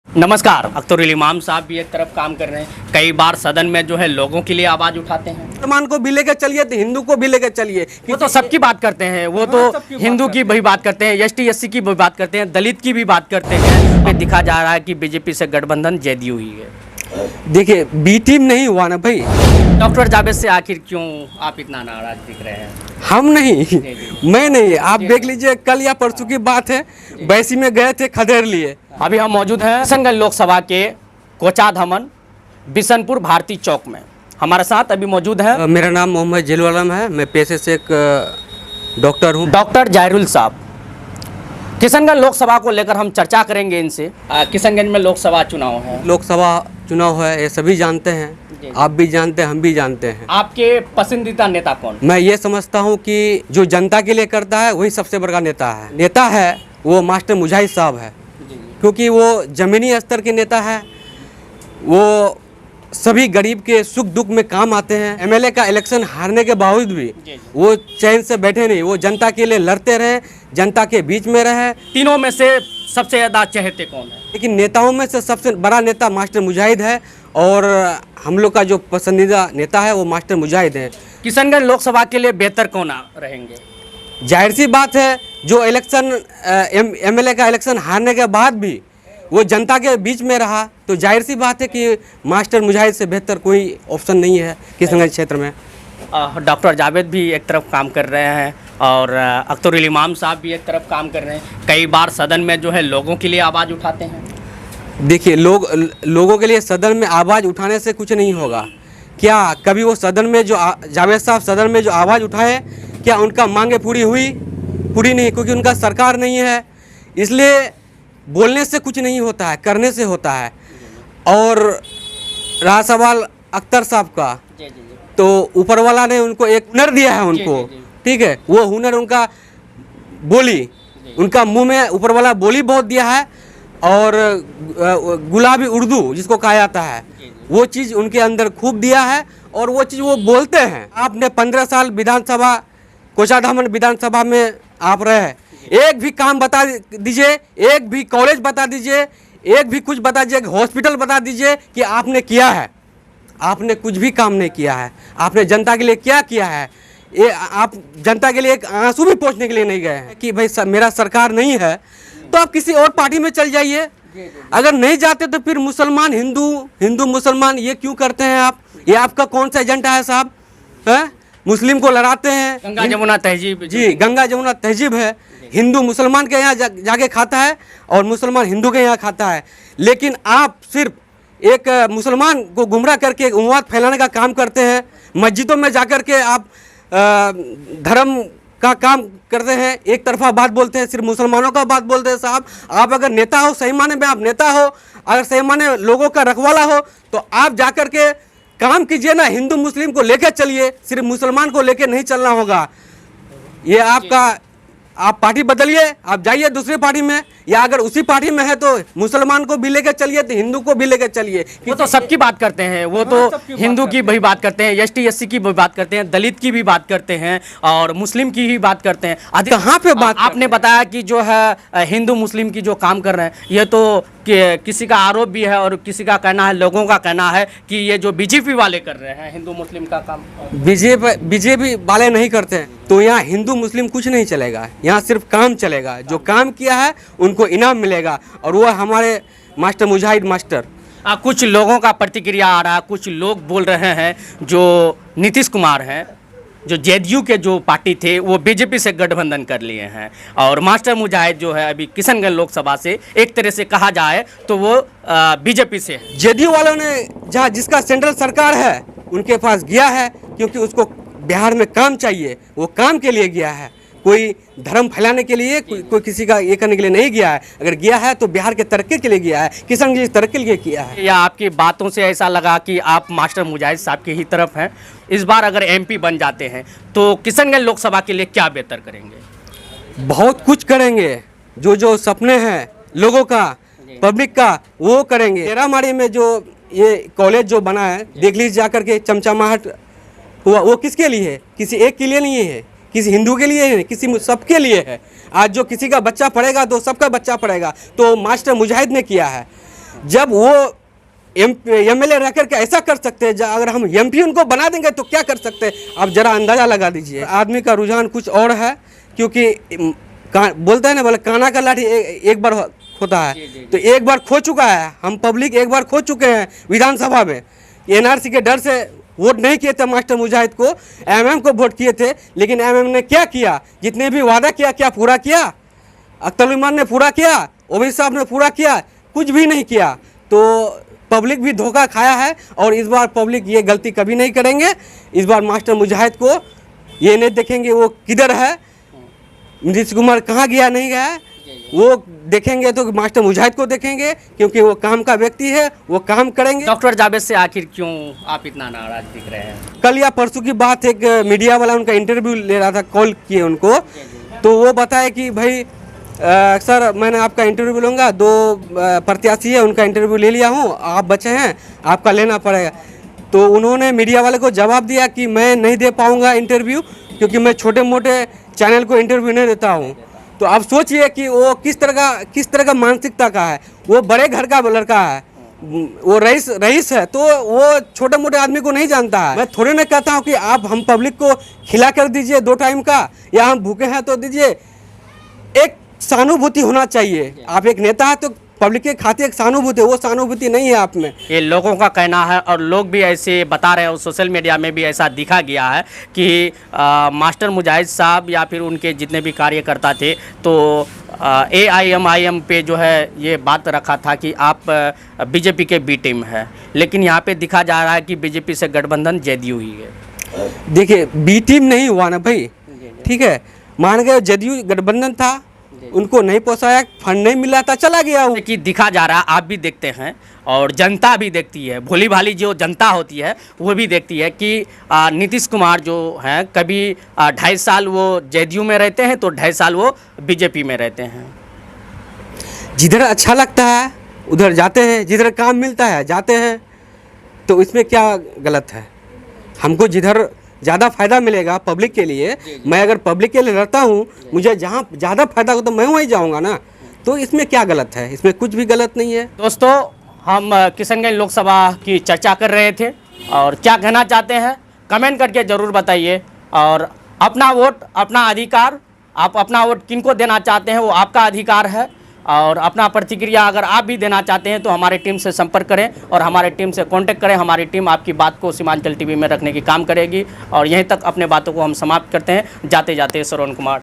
नमस्कार। अख्तरुल इमाम साहब भी एक तरफ काम कर रहे हैं, कई बार सदन में जो है लोगों के लिए आवाज उठाते हैं। मुसलमान को भी लेकर चलिए तो हिंदू को भी लेकर चलिए। वो तो सबकी बात करते हैं, वो तो हिंदू की भी बात करते हैं, एसटी एससी की भी बात करते हैं, दलित की भी बात करते हैं। फिर दिखा जा रहा है कि बीजेपी से गठबंधन जेडीयू ही है। देखिए बी टीम नहीं हुआ ना भाई। डॉक्टर जावेद से आखिर क्यों आप इतना नाराज दिख रहे हैं? हम नहीं, मैं नहीं, आप देख लीजिए कल या परसों की बात है, बैसी में गए थे खदेड़ लिए। अभी हम मौजूद हैं किशनगंज लोकसभा के कोचा धमन बिशनपुर भारती चौक में। हमारे साथ अभी मौजूद है मेरा नाम मोहम्मद जिलुल आलम है, मैं पेशे से एक डॉक्टर हूँ। डॉक्टर जाहिरुल साहब। किशनगंज लोकसभा को लेकर हम चर्चा करेंगे इनसे। किशनगंज में लोकसभा चुनाव है। लोकसभा चुनाव है, ये सभी जानते हैं, आप भी जानते हैं, हम भी जानते हैं। आपके पसंदीदा नेता कौन? मैं ये समझता हूँ कि जो जनता के लिए करता है वही सबसे बड़ा नेता है। नेता है वो मास्टर मुजाहिद साहब है, क्योंकि वो ज़मीनी स्तर के नेता है, वो सभी गरीब के सुख दुख में काम आते हैं। एमएलए का इलेक्शन हारने के बावजूद भी वो चैन से बैठे नहीं, वो जनता के लिए लड़ते रहे, जनता के बीच में रहे। तीनों में से सबसे ज़्यादा चहेते कौन है? लेकिन नेताओं में से सबसे बड़ा नेता मास्टर मुजाहिद है, और हम लोग का जो पसंदीदा नेता है वो मास्टर मुजाहिद है। किशनगंज लोकसभा के लिए बेहतर कौन रहेंगे? जाहिर सी बात है, जो इलेक्शन एमएलए का इलेक्शन हारने के बाद भी वो जनता के बीच में रहा, तो जाहिर सी बात है कि मास्टर मुजाहिद से बेहतर कोई ऑप्शन नहीं है किशनगंज क्षेत्र में। डॉक्टर जावेद भी एक तरफ काम कर रहे हैं और अख्तरुल इमाम साहब भी एक तरफ काम कर रहे हैं, कई बार सदन में जो है लोगों के लिए आवाज़ उठाते हैं। देखिए लोगों के लिए सदन में आवाज़ उठाने से कुछ नहीं होगा। क्या कभी वो सदन में जो जावेद साहब सदन में जो आवाज़ उठाए, क्या उनका मांगे पूरी हुई? पूरी नहीं, क्योंकि उनका सरकार नहीं है। इसलिए बोलने से कुछ नहीं होता है, करने से होता है। और रहा सवाल अख्तर साहब का, तो ऊपर वाला ने उनको एक हुनर दिया है उनको, ठीक है, वो हुनर उनका बोली, उनका मुंह में ऊपर वाला बोली बहुत दिया है, और गुलाबी उर्दू जिसको कहा जाता है वो चीज़ उनके अंदर खूब दिया है, और वो चीज़ वो बोलते हैं। आपने 15 साल विधानसभा कोचा धामन विधानसभा में आप रहे, एक भी काम बता दीजिए, एक भी कॉलेज बता दीजिए, एक भी कुछ बता दीजिए, हॉस्पिटल बता दीजिए कि आपने किया है। आपने कुछ भी काम नहीं किया है। आपने जनता के लिए क्या किया है? ये आप जनता के लिए एक आंसू भी पोंछने के लिए नहीं गए हैं कि भाई मेरा सरकार नहीं है, तो आप किसी और पार्टी में चल जाइए। अगर नहीं जाते तो फिर मुसलमान हिंदू मुसलमान ये क्यों करते हैं आप? ये आपका कौन सा एजेंडा है साहब? है मुस्लिम को लड़ाते हैं, गंगा जमुना तहजीब। जी, गंगा जमुना तहजीब है। हिंदू मुसलमान के यहाँ जाके खाता है और मुसलमान हिंदू के यहाँ खाता है। लेकिन आप सिर्फ एक मुसलमान को गुमराह करके एक उम्माद फैलाने का काम करते हैं। मस्जिदों में जाकर के आप धर्म का काम करते हैं, एक तरफा बात बोलते हैं, सिर्फ मुसलमानों का बात बोलते हैं। साहब आप अगर नेता हो, सही माने में आप नेता हो, अगर सही माने लोगों का रखवाला हो, तो आप जाकर के काम कीजिए ना, हिंदू मुस्लिम को लेकर चलिए, सिर्फ मुसलमान को लेकर नहीं चलना होगा। ये आपका, आप पार्टी बदलिए, आप जाइए दूसरी पार्टी में, या अगर उसी पार्टी में है तो मुसलमान को भी लेकर चलिए, तो हिंदू को भी लेकर चलिए। वो तो सबकी बात करते हैं, वो तो हिंदू की भी बात करते हैं, एसटी एससी की भी बात करते हैं, दलित की भी बात करते हैं, और मुस्लिम की ही बात करते हैं। कहाँ पे बात आपने बताया कि जो है हिंदू मुस्लिम की जो काम कर रहे हैं, ये तो किसी का आरोप भी है और किसी का कहना है, लोगों का कहना है कि ये जो बीजेपी वाले कर रहे हैं हिंदू मुस्लिम का काम। बीजेपी वाले नहीं करते हैं, तो यहाँ हिंदू मुस्लिम कुछ नहीं चलेगा, यहाँ सिर्फ काम चलेगा। जो काम किया है उनको इनाम मिलेगा, और वो हमारे मास्टर मुजाहिद मास्टर। कुछ लोगों का प्रतिक्रिया आ रहा है, कुछ लोग बोल रहे हैं जो नीतीश कुमार हैं, जो जेडीयू के जो पार्टी थे वो बीजेपी से गठबंधन कर लिए हैं, और मास्टर मुजाहिद जो है अभी किशनगंज लोकसभा से एक तरह से कहा जाए तो वो बीजेपी से है। जेडीयू वालों ने जहाँ जिसका सेंट्रल सरकार है उनके पास गया है, क्योंकि उसको बिहार में काम चाहिए, वो काम के लिए गया है, कोई धर्म फैलाने के लिए, कोई किसी का ये करने के लिए नहीं गया है। अगर गया है तो बिहार के तरक्की के लिए गया है, किशनगंज की तरक्की के लिए किया है। या आपकी बातों से ऐसा लगा कि आप मास्टर मुजाहिद साहब की ही तरफ हैं? इस बार अगर एमपी बन जाते हैं तो किशनगंज लोकसभा के लिए क्या बेहतर करेंगे? बहुत कुछ करेंगे, जो सपने हैं लोगों का, पब्लिक का, वो करेंगे। तेरामाड़ी में जो ये कॉलेज जो बना है, देख लीजिए जाकर के, चमचमाहट हुआ, वो किसके लिए है? किसी एक के लिए नहीं है, किसी हिंदू के लिए है, किसी सबके लिए है। आज जो किसी का बच्चा पढ़ेगा तो सबका बच्चा पढ़ेगा, तो मास्टर मुजाहिद ने किया है। जब वो एमएलए रह करके ऐसा कर सकते हैं, अगर हम एमपी उनको बना देंगे तो क्या कर सकते हैं, आप जरा अंदाज़ा लगा दीजिए। आदमी का रुझान कुछ और है, क्योंकि बोलते हैं ना, बोले काना का लाठी एक बार होता है, तो एक बार खो चुका है। हम पब्लिक एक बार खो चुके हैं विधानसभा में। एनआरसी के डर से वोट नहीं किए थे मास्टर मुजाहिद को, एमएम को वोट किए थे, लेकिन एमएम ने क्या किया, जितने भी वादा किया क्या पूरा किया? अख्तर उस्मान ने पूरा किया, ओवैसी साहब ने पूरा किया? कुछ भी नहीं किया। तो पब्लिक भी धोखा खाया है, और इस बार पब्लिक ये गलती कभी नहीं करेंगे। इस बार मास्टर मुजाहिद को ये नहीं देखेंगे वो किधर है, नीतीश कुमार कहाँ गया नहीं गया, वो देखेंगे तो मास्टर मुजाहिद को देखेंगे, क्योंकि वो काम का व्यक्ति है, वो काम करेंगे। डॉक्टर जावेद से आखिर क्यों आप इतना नाराज दिख रहे हैं? कल या परसों की बात, एक मीडिया वाला उनका इंटरव्यू ले रहा था, कॉल किए उनको, तो वो बताया कि भाई सर मैंने आपका इंटरव्यू लूँगा, 2 प्रत्याशी है उनका इंटरव्यू ले लिया हूँ, आप बचे हैं, आपका लेना पड़ेगा। तो उन्होंने मीडिया वाले को जवाब दिया कि मैं नहीं दे पाऊँगा इंटरव्यू, क्योंकि मैं छोटे मोटे चैनल को इंटरव्यू नहीं देता हूँ। तो आप सोचिए कि वो किस तरह का मानसिकता का है। वो बड़े घर का लड़का है, वो रईस है, तो वो छोटे मोटे आदमी को नहीं जानता है। मैं थोड़े ना कहता हूँ कि आप हम पब्लिक को खिला कर दीजिए 2 टाइम का, या हम भूखे हैं तो दीजिए। एक सहानुभूति होना चाहिए। आप एक नेता है तो पब्लिक के खाते एक सहानुभूति, वो सहानुभूति नहीं है आप में। ये लोगों का कहना है, और लोग भी ऐसे बता रहे हैं, सोशल मीडिया में भी ऐसा दिखा गया है कि मास्टर मुजाहिद साहब या फिर उनके जितने भी कार्यकर्ता थे, तो AIMIM पे जो है ये बात रखा था कि आप बीजेपी के बी टीम है, लेकिन यहाँ पे दिखा जा रहा है कि बीजेपी से गठबंधन जदयू ही है। देखिए बी टीम नहीं हुआ ना भाई, ठीक है, मान गए जदयू गठबंधन था, उनको नहीं पोसाया, फंड नहीं मिला था, चला गया वो। कि दिखा जा रहा है, आप भी देखते हैं और जनता भी देखती है, भोली भाली जो जनता होती है वो भी देखती है कि नीतीश कुमार जो हैं कभी 2.5 साल वो जदयू में रहते हैं तो 2.5 साल वो बीजेपी में रहते हैं। जिधर अच्छा लगता है उधर जाते हैं, जिधर काम मिलता है जाते हैं, तो इसमें क्या गलत है? हमको जिधर ज़्यादा फायदा मिलेगा पब्लिक के लिए, मैं अगर पब्लिक के लिए लड़ता हूँ, मुझे जहाँ ज़्यादा फायदा हो तो मैं वहीं जाऊँगा ना, तो इसमें क्या गलत है? इसमें कुछ भी गलत नहीं है। दोस्तों, हम किशनगंज लोकसभा की चर्चा कर रहे थे, और क्या कहना चाहते हैं कमेंट करके ज़रूर बताइए। और अपना वोट अपना अधिकार, आप अपना वोट किनको देना चाहते हैं वो आपका अधिकार है, और अपना प्रतिक्रिया अगर आप भी देना चाहते हैं तो हमारे टीम से संपर्क करें और हमारे टीम से कांटेक्ट करें। हमारी टीम आपकी बात को सीमांचल टीवी में रखने की काम करेगी। और यहीं तक अपने बातों को हम समाप्त करते हैं। जाते जाते श्रवण कुमार।